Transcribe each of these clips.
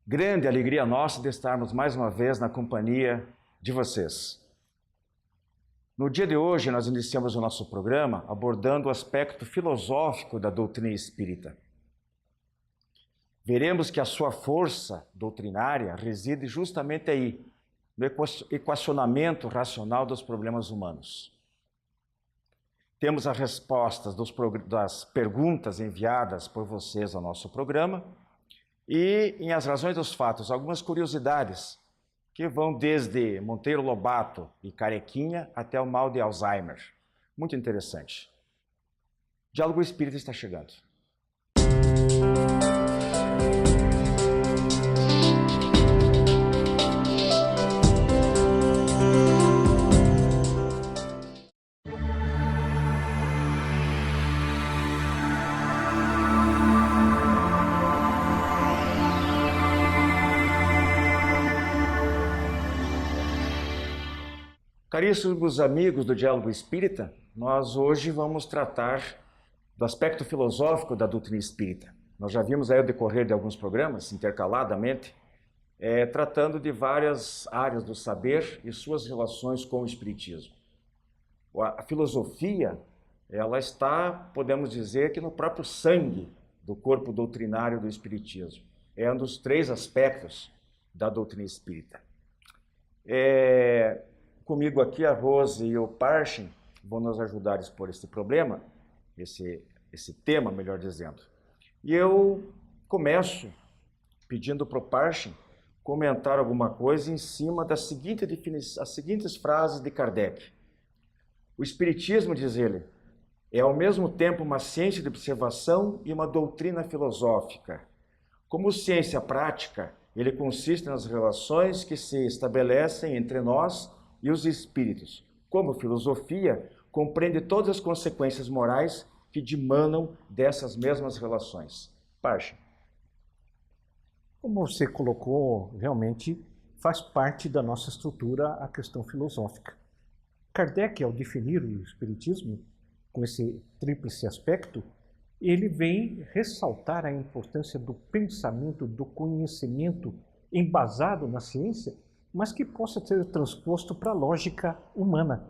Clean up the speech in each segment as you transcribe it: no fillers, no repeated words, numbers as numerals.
Grande alegria nossa de estarmos mais uma vez na companhia de vocês. No dia de hoje, nós iniciamos o nosso programa abordando o aspecto filosófico da doutrina espírita. Veremos que a sua força doutrinária reside justamente aí, no equacionamento racional dos problemas humanos. Temos as respostas das perguntas enviadas por vocês ao nosso programa e, em As Razões dos Fatos, algumas curiosidades que vão desde Monteiro Lobato e Carequinha até o mal de Alzheimer. Muito interessante. Diálogo Espírita está chegando. Caríssimos amigos do Diálogo Espírita, nós hoje vamos tratar do aspecto filosófico da doutrina espírita. Nós já vimos aí ao decorrer de alguns programas, intercaladamente, tratando de várias áreas do saber e suas relações com o espiritismo. A filosofia, ela está, podemos dizer, que no próprio sangue do corpo doutrinário do espiritismo. É um dos três aspectos da doutrina espírita. Comigo aqui a Rose e o Parchin vão nos ajudar a expor esse problema, esse tema, melhor dizendo. E eu começo pedindo para o Parchin comentar alguma coisa em cima das seguintes frases de Kardec. O Espiritismo, diz ele, é ao mesmo tempo uma ciência de observação e uma doutrina filosófica. Como ciência prática, ele consiste nas relações que se estabelecem entre nós e os espíritos. Como filosofia, compreende todas as consequências morais que dimanam dessas mesmas relações. Parchin. Como você colocou, realmente faz parte da nossa estrutura a questão filosófica. Kardec, ao definir o espiritismo, com esse tríplice aspecto, ele vem ressaltar a importância do pensamento, do conhecimento embasado na ciência, mas que possa ser transposto para a lógica humana.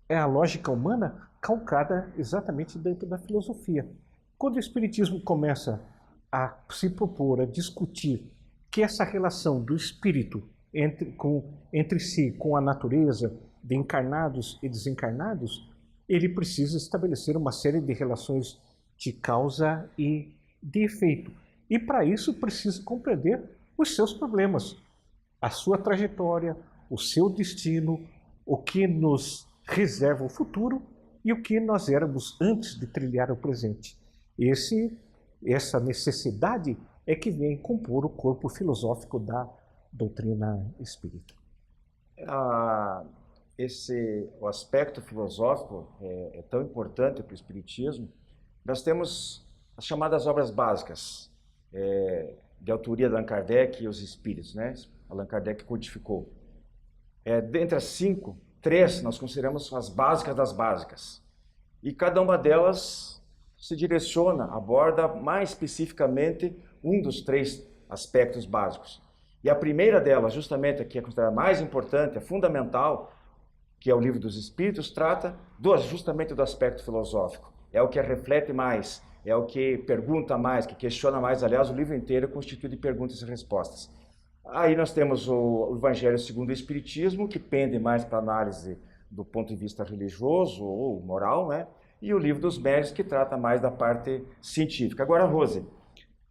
É a lógica humana calcada exatamente dentro da filosofia. Quando o Espiritismo começa a se propor, a discutir que essa relação do espírito entre si, com a natureza, de encarnados e desencarnados, ele precisa estabelecer uma série de relações de causa e de efeito. E para isso precisa compreender os seus problemas, a sua trajetória, o seu destino, o que nos reserva o futuro e o que nós éramos antes de trilhar o presente. Essa necessidade é que vem compor o corpo filosófico da doutrina espírita. O aspecto filosófico é tão importante para o espiritismo. Nós temos as chamadas obras básicas, de autoria de Allan Kardec e os espíritos, né? Allan Kardec codificou. Dentre as 5, 3 nós consideramos as básicas das básicas. E cada uma delas se direciona, aborda mais especificamente um dos 3 aspectos básicos. E a primeira delas, justamente a que é considerada mais importante, fundamental, que é o Livro dos Espíritos, trata justamente do aspecto filosófico. É o que reflete mais, é o que pergunta mais, que questiona mais. Aliás, o livro inteiro é constituído de perguntas e respostas. Aí nós temos o Evangelho segundo o Espiritismo, que pende mais para análise do ponto de vista religioso ou moral, né? E o Livro dos Médiuns, que trata mais da parte científica. Agora, Rose,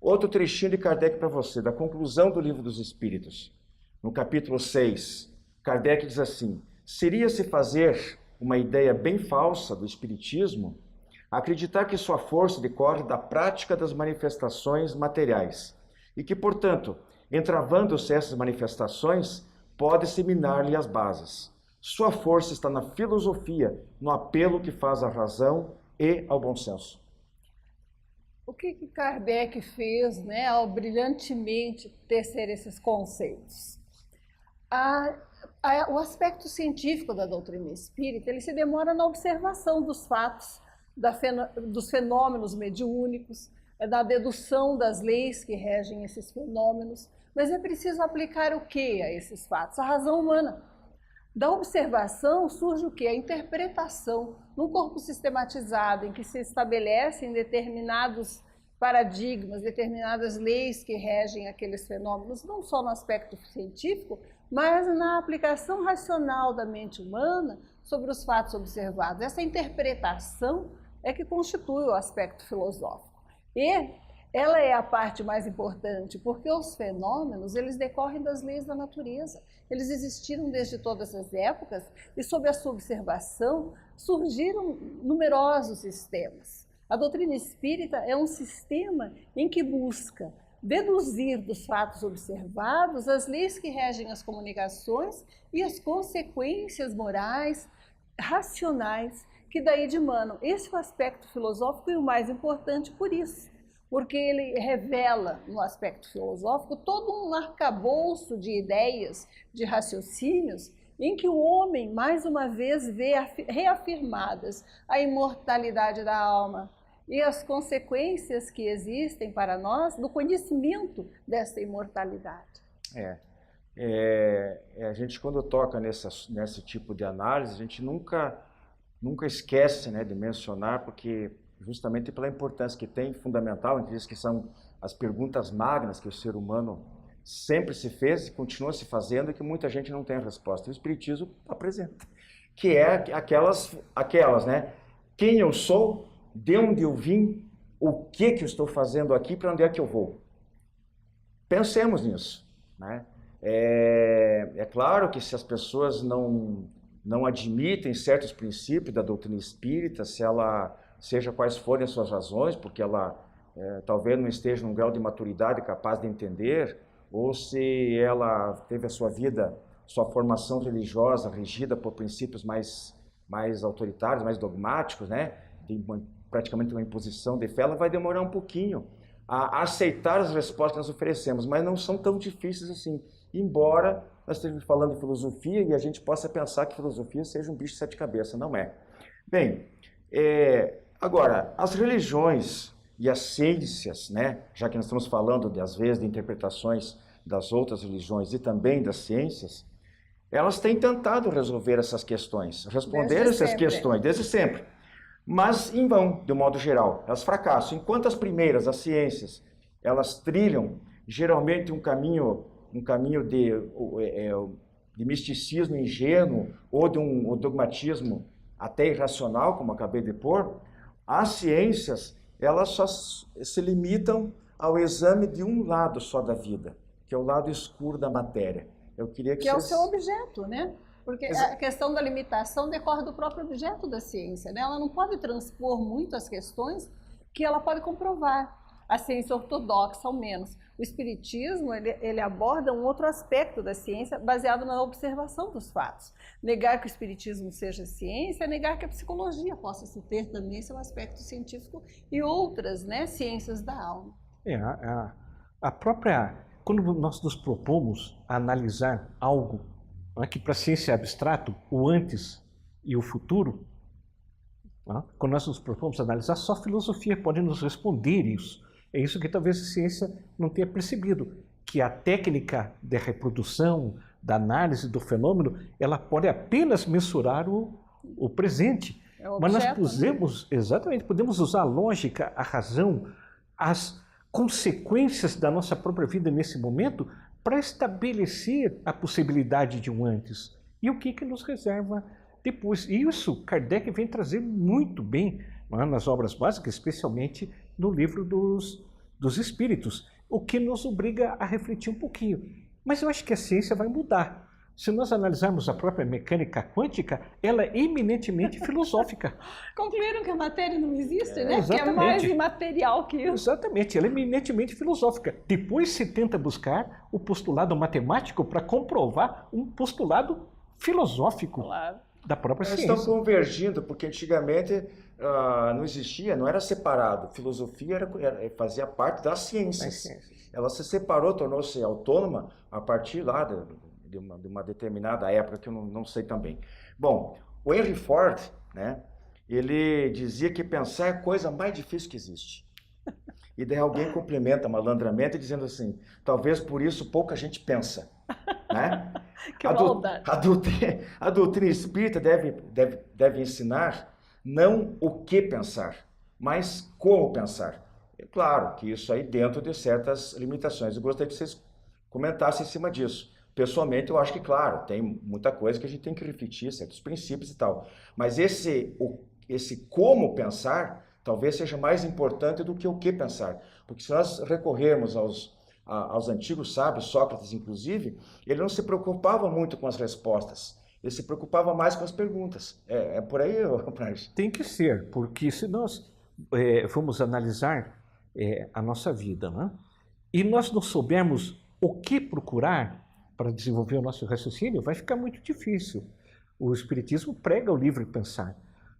outro trechinho de Kardec para você, da conclusão do Livro dos Espíritos. No capítulo 6, Kardec diz assim: seria-se fazer uma ideia bem falsa do Espiritismo acreditar que sua força decorre da prática das manifestações materiais e que, portanto, entravando-se essas manifestações, pode-se minar-lhe as bases. Sua força está na filosofia, no apelo que faz à razão e ao bom senso. O que Kardec fez, né, ao brilhantemente tecer esses conceitos? O aspecto científico da doutrina espírita, ele se demora na observação dos fatos, dos fenômenos mediúnicos, é da dedução das leis que regem esses fenômenos, mas é preciso aplicar o que a esses fatos? A razão humana. Da observação surge o que? A interpretação. Num corpo sistematizado, em que se estabelecem determinados paradigmas, determinadas leis que regem aqueles fenômenos, não só no aspecto científico, mas na aplicação racional da mente humana sobre os fatos observados. Essa interpretação é que constitui o aspecto filosófico. E ela é a parte mais importante, porque os fenômenos, eles decorrem das leis da natureza. Eles existiram desde todas as épocas e, sob a sua observação, surgiram numerosos sistemas. A doutrina espírita é um sistema em que busca deduzir dos fatos observados as leis que regem as comunicações e as consequências morais, racionais, que daí dimanam. Esse é o aspecto filosófico e o mais importante por isso, porque ele revela, no aspecto filosófico, todo um arcabouço de ideias, de raciocínios, em que o homem, mais uma vez, vê reafirmadas a imortalidade da alma e as consequências que existem para nós do conhecimento dessa imortalidade. A gente, quando toca nesse tipo de análise, a gente nunca esquece, né, de mencionar, porque justamente pela importância que tem, fundamental, a gente diz que são as perguntas magnas que o ser humano sempre se fez e continua se fazendo e que muita gente não tem a resposta. E o Espiritismo apresenta, que é aquelas, né? Quem eu sou, de onde eu vim, o que eu estou fazendo aqui, para onde é que eu vou. Pensemos nisso, né? É claro que se as pessoas não admitem certos princípios da doutrina espírita, seja quais forem as suas razões, porque ela talvez não esteja num grau de maturidade capaz de entender, ou se ela teve a sua vida, sua formação religiosa regida por princípios mais autoritários, mais dogmáticos, né? Praticamente uma imposição de fé, ela vai demorar um pouquinho a aceitar as respostas que nós oferecemos, mas não são tão difíceis assim, embora nós estejamos falando de filosofia e a gente possa pensar que filosofia seja um bicho de sete cabeças, não é. Bem, agora, as religiões e as ciências, né, já que nós estamos falando, às vezes, de interpretações das outras religiões e também das ciências, elas têm tentado resolver essas questões, responder essas questões, desde sempre. Mas em vão, de um modo geral, elas fracassam. Enquanto as primeiras, as ciências, elas trilham geralmente um caminho de misticismo ingênuo ou de um dogmatismo até irracional, como acabei de pôr, as ciências, elas só se limitam ao exame de um lado só da vida, que é o lado escuro da matéria. Eu queria que é o seu objeto, né? Porque a questão da limitação decorre do próprio objeto da ciência, né? Ela não pode transpor muito as questões que ela pode comprovar. A ciência ortodoxa, ao menos. O espiritismo, ele aborda um outro aspecto da ciência baseado na observação dos fatos. Negar que o espiritismo seja ciência é negar que a psicologia possa se ter também seu aspecto científico e outras, né, ciências da alma. Quando nós nos propomos a analisar algo, que para a ciência é abstrato, o antes e o futuro, quando nós nos propomos a analisar, só a filosofia pode nos responder isso. É isso que talvez a ciência não tenha percebido, que a técnica de reprodução, da análise do fenômeno, ela pode apenas mensurar o presente. Mas nós podemos usar a lógica, a razão, as consequências da nossa própria vida nesse momento para estabelecer a possibilidade de um antes. E o que nos reserva depois. E isso Kardec vem trazer muito bem nas obras básicas, especialmente no livro dos Espíritos, o que nos obriga a refletir um pouquinho. Mas eu acho que a ciência vai mudar. Se nós analisarmos a própria mecânica quântica, ela é eminentemente filosófica. Concluíram que a matéria não existe, né? Que é mais imaterial que isso. Exatamente, ela é eminentemente filosófica. Depois se tenta buscar o postulado matemático para comprovar um postulado filosófico da própria ciência. Eles estão convergindo, porque antigamente não existia, não era separado. Filosofia fazia parte das ciências. Ela se separou, tornou-se autônoma a partir lá de uma determinada época, que eu não sei também. Bom, o Henry Ford, né, ele dizia que pensar é a coisa mais difícil que existe. E daí alguém complementa malandramente dizendo assim, talvez por isso pouca gente pensa, né? Que maldade. A doutrina espírita deve ensinar não o que pensar, mas como pensar. É claro que isso aí dentro de certas limitações. Eu gostaria que vocês comentassem em cima disso. Pessoalmente, eu acho que, claro, tem muita coisa que a gente tem que refletir, certos princípios e tal. Mas esse como pensar talvez seja mais importante do que o que pensar. Porque se nós recorrermos aos antigos sábios, Sócrates inclusive, ele não se preocupava muito com as respostas. Ele se preocupava mais com as perguntas. É por aí, Prancha? Tem que ser, porque se nós formos analisar a nossa vida, né? E nós não soubermos o que procurar para desenvolver o nosso raciocínio, vai ficar muito difícil. O Espiritismo prega o livre pensar,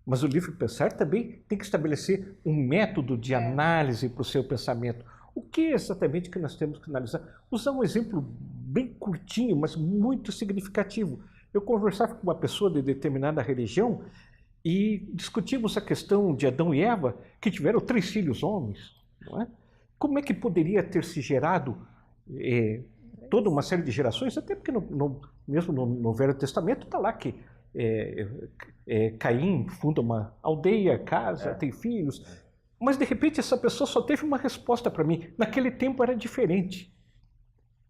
mas o livre pensar também tem que estabelecer um método de análise para o seu pensamento. O que exatamente que nós temos que analisar? Usar um exemplo bem curtinho, mas muito significativo. Eu conversava com uma pessoa de determinada religião e discutimos a questão de Adão e Eva, que tiveram 3 filhos homens. Não é? Como é que poderia ter se gerado toda uma série de gerações? Até porque mesmo no Velho Testamento está lá que Caim funda uma aldeia, casa, tem filhos. Mas de repente essa pessoa só teve uma resposta para mim. Naquele tempo era diferente.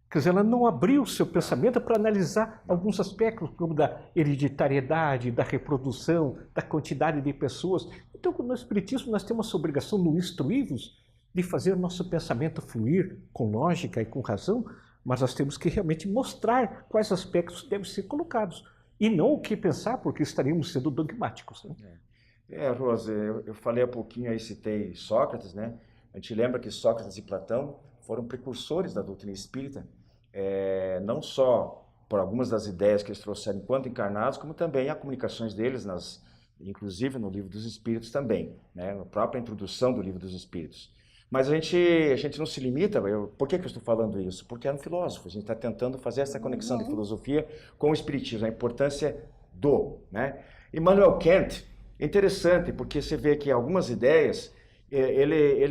Quer dizer, ela não abriu o seu pensamento para analisar alguns aspectos, como da hereditariedade, da reprodução, da quantidade de pessoas. Então, no Espiritismo, nós temos essa obrigação, no instruí-los, de fazer o nosso pensamento fluir com lógica e com razão, mas nós temos que realmente mostrar quais aspectos devem ser colocados. E não o que pensar, porque estaríamos sendo dogmáticos. Né? Rosa, eu falei há pouquinho aí, citei Sócrates, né? A gente lembra que Sócrates e Platão foram precursores da doutrina espírita, não só por algumas das ideias que eles trouxeram enquanto encarnados, como também há comunicações deles, inclusive no Livro dos Espíritos também, né? Na própria introdução do Livro dos Espíritos. Mas a gente não se limita, por que eu estou falando isso? Porque é um filósofo, a gente está tentando fazer essa conexão de filosofia com o espiritismo, a importância né? Immanuel Kant, é interessante, porque você vê que algumas ideias, ele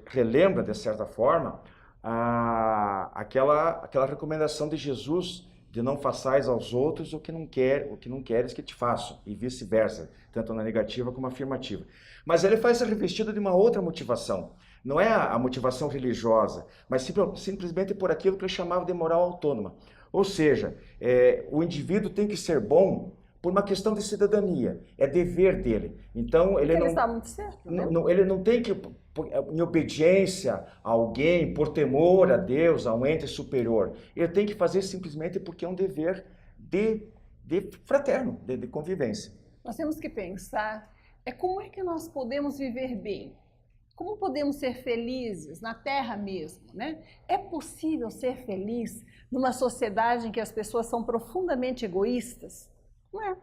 relembra de certa forma, aquela recomendação de Jesus de não façais aos outros o que não queres que te façam, e vice-versa, tanto na negativa como na afirmativa. Mas ele faz essa revestida de uma outra motivação. Não é a motivação religiosa, mas simplesmente por aquilo que ele chamava de moral autônoma. Ou seja, o indivíduo tem que ser bom por uma questão de cidadania, é dever dele. Então ele está muito certo, né? Ele não tem que, em obediência a alguém, por temor a Deus, a um ente superior. Ele tem que fazer simplesmente porque é um dever de fraterno, de convivência. Nós temos que pensar como é que nós podemos viver bem. Como podemos ser felizes na Terra mesmo, né? É possível ser feliz numa sociedade em que as pessoas são profundamente egoístas? Não é.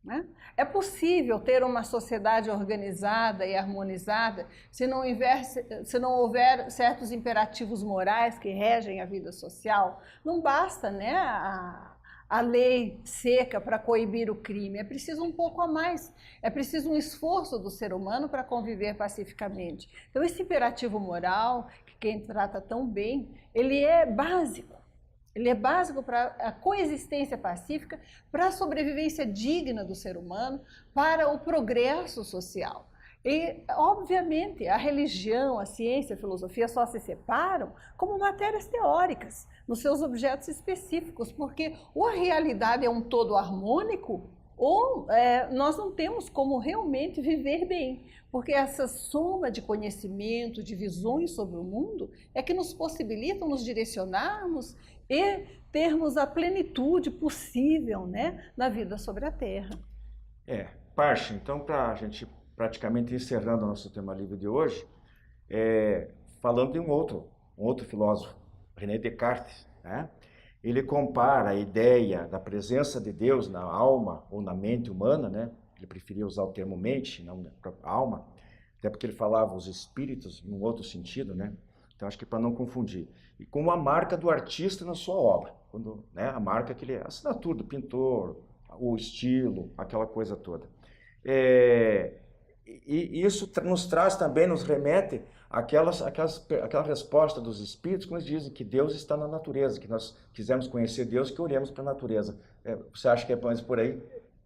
Né? É possível ter uma sociedade organizada e harmonizada se não houver certos imperativos morais que regem a vida social? Não basta, né, a lei seca para coibir o crime, é preciso um pouco a mais, é preciso um esforço do ser humano para conviver pacificamente. Então esse imperativo moral, que quem trata tão bem, ele é básico. Ele é básico para a coexistência pacífica, para a sobrevivência digna do ser humano, para o progresso social. E, obviamente, a religião, a ciência, a filosofia só se separam como matérias teóricas, nos seus objetos específicos, porque ou a realidade é um todo harmônico, ou nós não temos como realmente viver bem, porque essa soma de conhecimento, de visões sobre o mundo, é que nos possibilitam nos direcionarmos e termos a plenitude possível, né, na vida sobre a Terra. Parcha, então, para a gente praticamente encerrando o nosso tema livre de hoje, falando de um outro filósofo, René Descartes, né? Ele compara a ideia da presença de Deus na alma ou na mente humana, né? Ele preferia usar o termo mente, não alma, até porque ele falava os espíritos num outro sentido, né? Então acho que para não confundir. E como a marca do artista na sua obra, né? A marca a assinatura do pintor, o estilo, aquela coisa toda. E isso nos traz também, nos remete àquela resposta dos Espíritos, quando eles dizem que Deus está na natureza, que nós quisermos conhecer Deus, que olhemos para a natureza. Você acha que é mais por aí?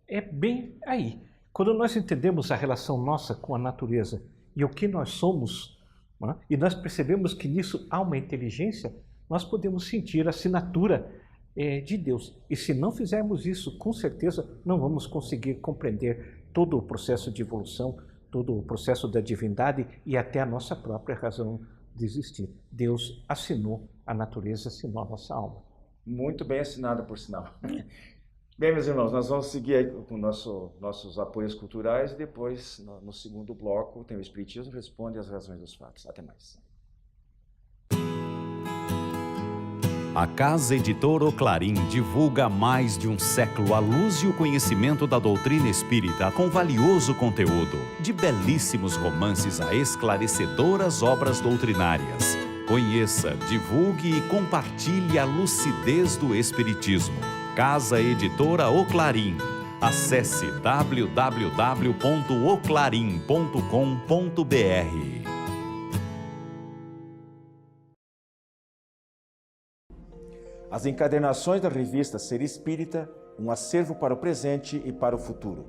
É bem aí. Quando nós entendemos a relação nossa com a natureza e o que nós somos, né, e nós percebemos que nisso há uma inteligência, nós podemos sentir a assinatura de Deus. E se não fizermos isso, com certeza não vamos conseguir compreender todo o processo de evolução, todo o processo da divindade e até a nossa própria razão de existir. Deus assinou a natureza, assinou a nossa alma. Muito bem assinada, por sinal. Bem, meus irmãos, nós vamos seguir aí com nossos apoios culturais e depois, no segundo bloco, tem o Espiritismo Responde às Razões dos Fatos. Até mais. A Casa Editora Oclarim divulga há mais de um século a luz e o conhecimento da doutrina espírita com valioso conteúdo, de belíssimos romances a esclarecedoras obras doutrinárias. Conheça, divulgue e compartilhe a lucidez do Espiritismo. Casa Editora Oclarim. Acesse www.oclarim.com.br. As encadernações da revista Ser Espírita, um acervo para o presente e para o futuro.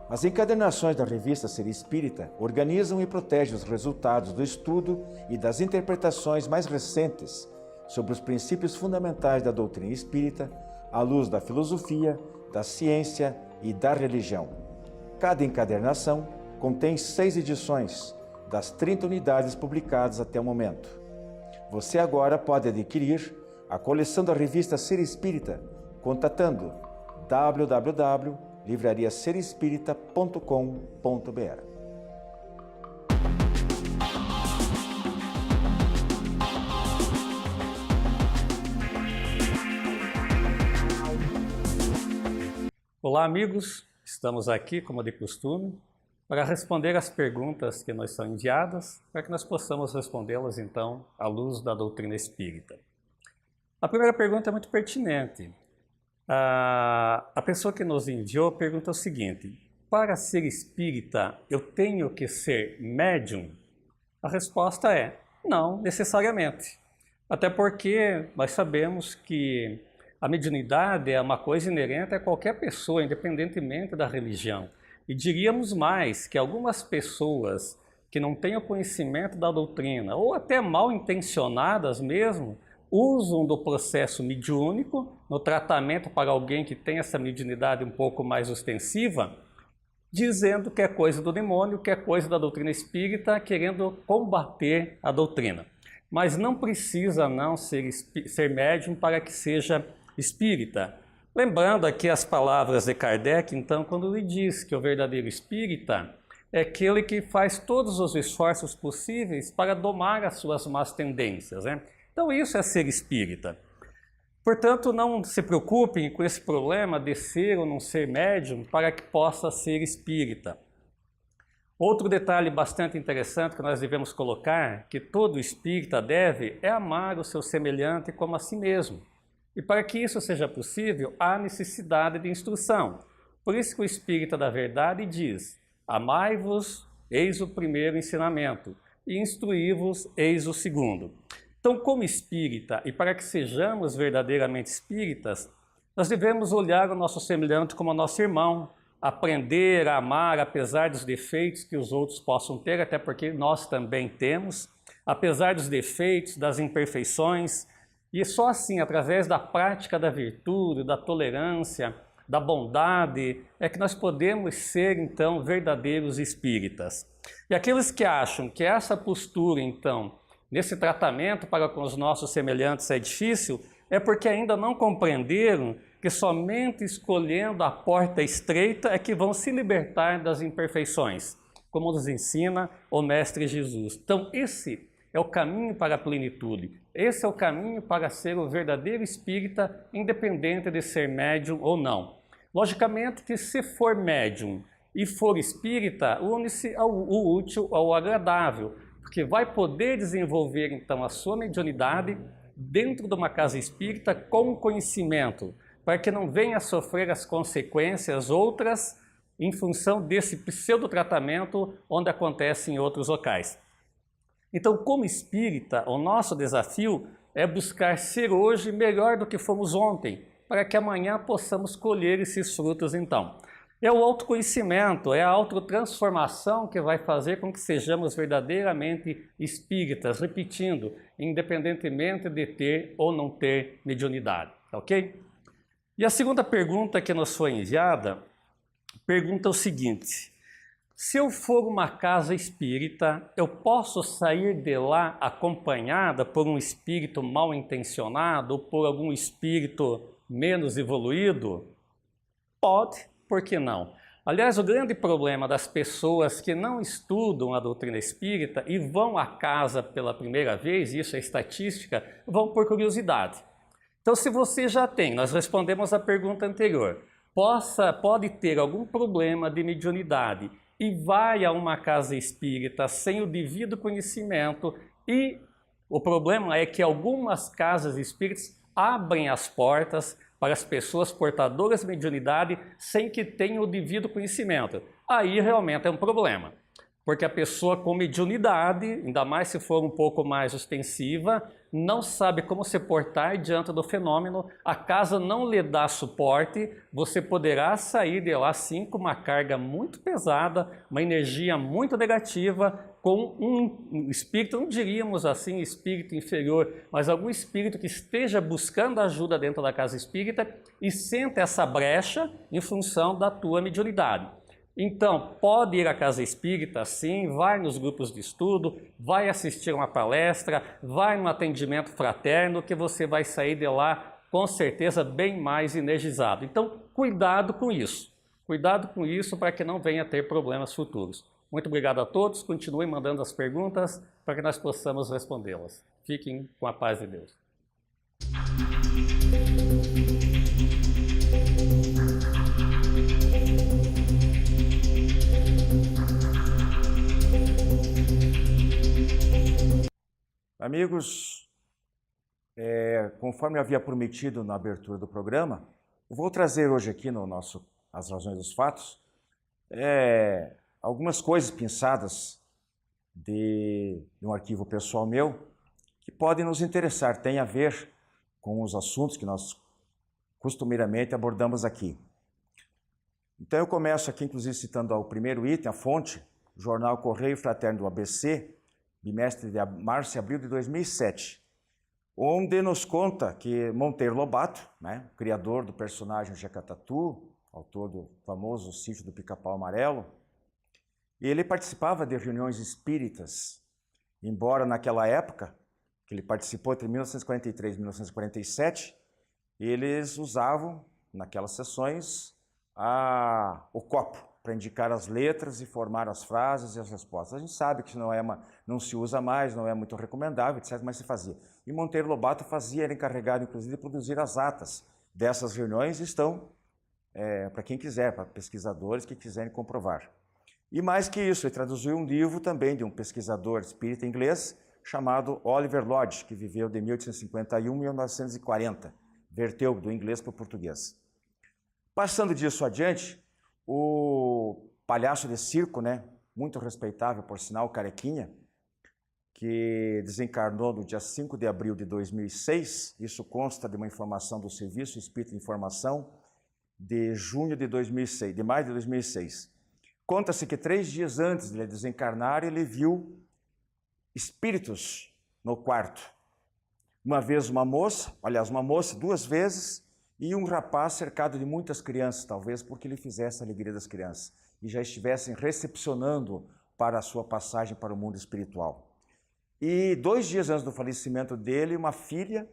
As encadernações da revista Ser Espírita organizam e protegem os resultados do estudo e das interpretações mais recentes sobre os princípios fundamentais da doutrina espírita, à luz da filosofia, da ciência e da religião. Cada encadernação contém 6 edições, das 30 unidades publicadas até o momento. Você agora pode adquirir a coleção da revista Ser Espírita, contatando www.livrariaserespirita.com.br. Olá, amigos. Estamos aqui, como de costume, para responder as perguntas que nos são enviadas, para que nós possamos respondê-las, então, à luz da doutrina espírita. A primeira pergunta é muito pertinente. A pessoa que nos enviou pergunta o seguinte: para ser espírita, eu tenho que ser médium? A resposta é: não necessariamente. Até porque nós sabemos que a mediunidade é uma coisa inerente a qualquer pessoa, independentemente da religião. E diríamos mais, que algumas pessoas que não têm o conhecimento da doutrina, ou até mal intencionadas mesmo, usam do processo mediúnico no tratamento para alguém que tem essa mediunidade um pouco mais ostensiva, dizendo que é coisa do demônio, que é coisa da doutrina espírita, querendo combater a doutrina. Mas não precisa não ser médium para que seja espírita. Lembrando aqui as palavras de Kardec, então, quando ele diz que o verdadeiro espírita é aquele que faz todos os esforços possíveis para domar as suas más tendências, né? Então isso é ser espírita. Portanto, não se preocupem com esse problema de ser ou não ser médium para que possa ser espírita. Outro detalhe bastante interessante que nós devemos colocar, que todo espírita deve, é amar o seu semelhante como a si mesmo. E para que isso seja possível, há necessidade de instrução. Por isso que o Espírita da Verdade diz: amai-vos, eis o primeiro ensinamento, e instruí-vos, eis o segundo. Então, como espírita, e para que sejamos verdadeiramente espíritas, nós devemos olhar o nosso semelhante como nosso irmão, aprender a amar apesar dos defeitos que os outros possam ter, até porque nós também temos, apesar dos defeitos, das imperfeições, e só assim, através da prática da virtude, da tolerância, da bondade, é que nós podemos ser, então, verdadeiros espíritas. E aqueles que acham que essa postura, então, nesse tratamento para com os nossos semelhantes é difícil, é porque ainda não compreenderam que somente escolhendo a porta estreita é que vão se libertar das imperfeições, como nos ensina o Mestre Jesus. Então, esse é o caminho para a plenitude. Esse é o caminho para ser o verdadeiro espírita, independente de ser médium ou não. Logicamente que se for médium e for espírita, une-se ao útil, ao agradável, porque vai poder desenvolver então a sua mediunidade dentro de uma casa espírita com conhecimento, para que não venha a sofrer as consequências outras em função desse pseudo-tratamento onde acontece em outros locais. Então, como espírita, o nosso desafio é buscar ser hoje melhor do que fomos ontem, para que amanhã possamos colher esses frutos então. É o autoconhecimento, é a autotransformação que vai fazer com que sejamos verdadeiramente espíritas, repetindo, independentemente de ter ou não ter mediunidade, ok? E a segunda pergunta que nos foi enviada, pergunta o seguinte: se eu for uma casa espírita, eu posso sair de lá acompanhada por um espírito mal intencionado ou por algum espírito menos evoluído? Pode. Por que não? Aliás, o grande problema das pessoas que não estudam a doutrina espírita e vão à casa pela primeira vez, isso é estatística, vão por curiosidade. Então, se você já tem, nós respondemos a pergunta anterior, pode ter algum problema de mediunidade e vai a uma casa espírita sem o devido conhecimento, e o problema é que algumas casas espíritas abrem as portas para as pessoas portadoras de mediunidade sem que tenham o devido conhecimento. Aí realmente é um problema, porque a pessoa com mediunidade, ainda mais se for um pouco mais ostensiva, não sabe como se portar diante do fenômeno, a casa não lhe dá suporte, você poderá sair de lá sim com uma carga muito pesada, uma energia muito negativa, com um espírito, não diríamos assim espírito inferior, mas algum espírito que esteja buscando ajuda dentro da casa espírita e sente essa brecha em função da tua mediunidade. Então, pode ir à casa espírita, sim, vai nos grupos de estudo, vai assistir uma palestra, vai num atendimento fraterno, que você vai sair de lá, com certeza, bem mais energizado. Então, cuidado com isso para que não venha a ter problemas futuros. Muito obrigado a todos, continuem mandando as perguntas para que nós possamos respondê-las. Fiquem com a paz de Deus. Amigos, conforme eu havia prometido na abertura do programa, eu vou trazer hoje aqui no nosso As Razões dos Fatos algumas coisas pensadas de um arquivo pessoal meu que podem nos interessar, tem a ver com os assuntos que nós costumeiramente abordamos aqui. Então eu começo aqui, inclusive, citando o primeiro item, a fonte, o Jornal Correio Fraterno do ABC, bimestre de março e abril de 2007, onde nos conta que Monteiro Lobato, né, criador do personagem Jeca Tatu, autor do famoso Sítio do Pica-Pau Amarelo, ele participava de reuniões espíritas, embora naquela época, que ele participou entre 1943 e 1947, eles usavam, naquelas sessões, o copo, para indicar as letras e formar as frases e as respostas. A gente sabe que não se usa mais, não é muito recomendável, etc., mas se fazia. E Monteiro Lobato era encarregado, inclusive, de produzir as atas dessas reuniões, estão para quem quiser, para pesquisadores que quiserem comprovar. E mais que isso, ele traduziu um livro também de um pesquisador espírita inglês chamado Oliver Lodge, que viveu de 1851 a 1940, verteu do inglês para o português. Passando disso adiante, o palhaço de circo, né, muito respeitável, por sinal, Carequinha, que desencarnou no dia 5 de abril de 2006, isso consta de uma informação do Serviço Espírita de Informação de junho de 2006, de maio de 2006. Conta-se que 3 dias antes de ele desencarnar, ele viu espíritos no quarto. Uma vez uma moça, 2 vezes, e um rapaz cercado de muitas crianças, talvez porque ele fizesse a alegria das crianças e já estivessem recepcionando para a sua passagem para o mundo espiritual. E 2 dias antes do falecimento dele, uma filha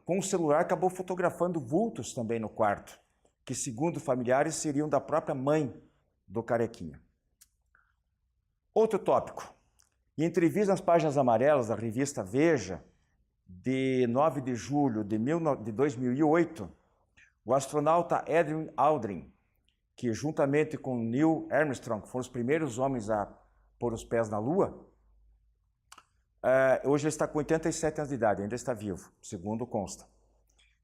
com o celular acabou fotografando vultos também no quarto, que segundo familiares seriam da própria mãe do Carequinha. Outro tópico. Em entrevista nas páginas amarelas da revista Veja, de 9 de julho de 2008, o astronauta Edwin Aldrin, que juntamente com Neil Armstrong foram os primeiros homens a pôr os pés na Lua, hoje ele está com 87 anos de idade, ainda está vivo, segundo consta.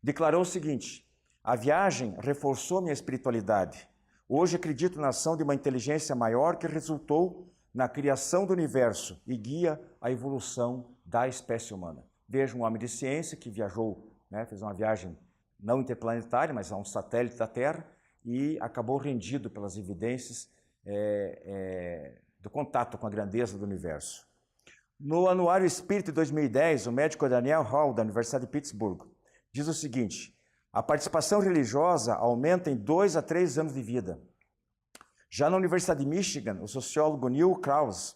Declarou o seguinte: a viagem reforçou minha espiritualidade. Hoje acredito na ação de uma inteligência maior que resultou na criação do universo e guia a evolução da espécie humana. Vejo um homem de ciência que viajou, fez uma viagem não interplanetária, mas a um satélite da Terra, e acabou rendido pelas evidências do contato com a grandeza do universo. No Anuário Espírita de 2010, o médico Daniel Hall, da Universidade de Pittsburgh, diz o seguinte: a participação religiosa aumenta em 2 a 3 anos de vida. Já na Universidade de Michigan, o sociólogo Neil Krause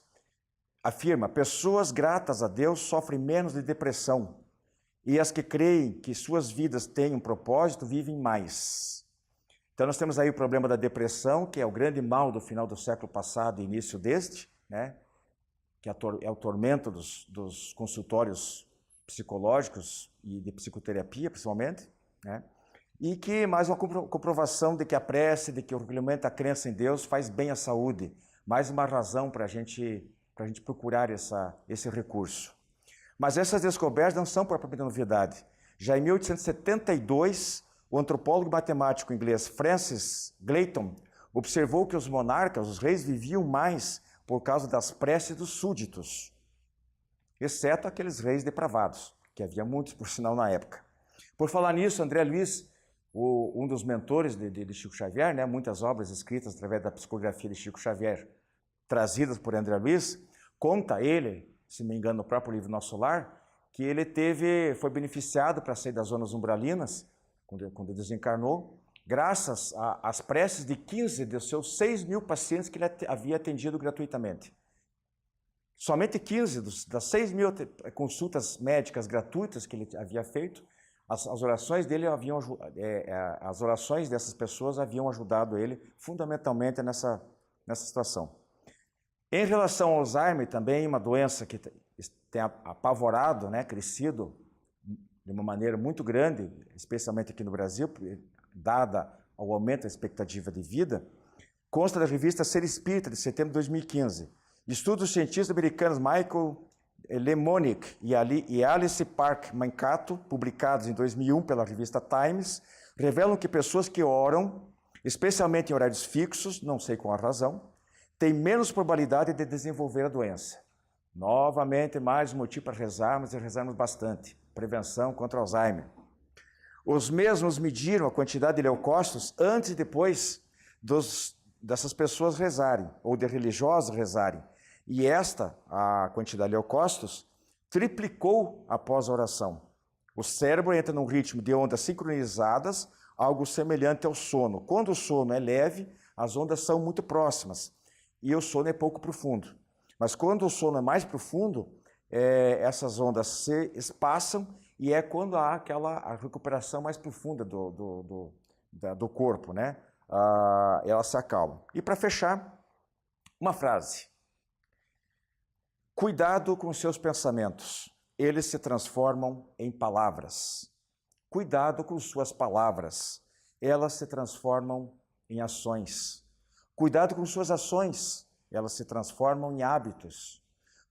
afirma: pessoas gratas a Deus sofrem menos de depressão e as que creem que suas vidas têm um propósito vivem mais. Então nós temos aí o problema da depressão, que é o grande mal do final do século passado e início deste, que é o tormento dos consultórios psicológicos e de psicoterapia, principalmente, e que mais uma comprovação de que a prece, de que o recolhimento da crença em Deus faz bem à saúde, mais uma razão para a gente procurar esse recurso. Mas essas descobertas não são propriamente novidade. Já em 1872, o antropólogo e matemático inglês Francis Galton observou que os monarcas, os reis, viviam mais por causa das preces dos súditos, exceto aqueles reis depravados, que havia muitos, por sinal, na época. Por falar nisso, André Luiz, um dos mentores de Chico Xavier, muitas obras escritas através da psicografia de Chico Xavier, trazidas por André Luiz, conta ele, se não me engano, no próprio livro Nosso Lar, que ele foi beneficiado para sair das zonas umbralinas, quando desencarnou, graças às preces de 15 dos seus 6 mil pacientes que ele havia atendido gratuitamente. Somente 15 das 6 mil consultas médicas gratuitas que ele havia feito, as orações dele as orações dessas pessoas haviam ajudado ele fundamentalmente nessa situação. Em relação ao Alzheimer, também uma doença que tem apavorado, crescido de uma maneira muito grande, especialmente aqui no Brasil, dada ao aumento da expectativa de vida, consta da revista Ser Espírita, de setembro de 2015. Estudos dos cientistas americanos Michael Lemonick e Alice Park Mankato, publicados em 2001 pela revista Times, revelam que pessoas que oram, especialmente em horários fixos, não sei qual a razão, têm menos probabilidade de desenvolver a doença. Novamente, mais um motivo para rezarmos e rezarmos bastante. Prevenção contra o Alzheimer. Os mesmos mediram a quantidade de leucócitos antes e depois dessas pessoas rezarem, ou de religiosos rezarem. E a quantidade de leucócitos, triplicou após a oração. O cérebro entra num ritmo de ondas sincronizadas, algo semelhante ao sono. Quando o sono é leve, as ondas são muito próximas e o sono é pouco profundo. Mas quando o sono é mais profundo, essas ondas se espaçam e é quando há a recuperação mais profunda do corpo, ela se acalma. E para fechar, uma frase. Cuidado com seus pensamentos, eles se transformam em palavras. Cuidado com suas palavras, elas se transformam em ações. Cuidado com suas ações, elas se transformam em hábitos.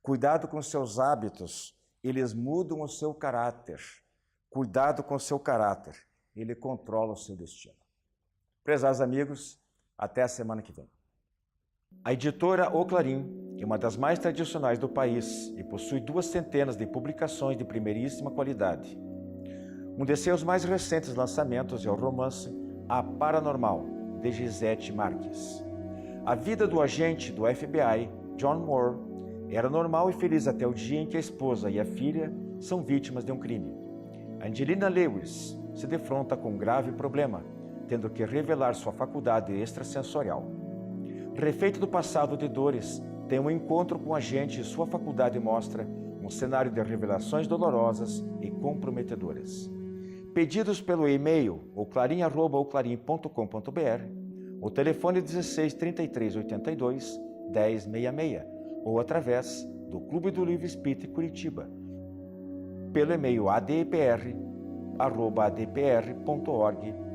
Cuidado com seus hábitos, eles mudam o seu caráter. Cuidado com o seu caráter, ele controla o seu destino. Prezados amigos, até a semana que vem. A editora O Clarim é uma das mais tradicionais do país e possui 200 de publicações de primeiríssima qualidade. Um de seus mais recentes lançamentos é o romance A Paranormal, de Gisete Marques. A vida do agente do FBI, John Moore, era normal e feliz até o dia em que a esposa e a filha são vítimas de um crime. Angelina Lewis se defronta com um grave problema, tendo que revelar sua faculdade extrasensorial. Refeito do passado de dores, tem um encontro com o agente e sua faculdade mostra um cenário de revelações dolorosas e comprometedoras. Pedidos pelo e-mail oclarim@oclarim.com.br, o telefone 16 33 82 1066 ou através do Clube do Livro Espírita Curitiba, pelo e-mail adpr@adpr.org.br.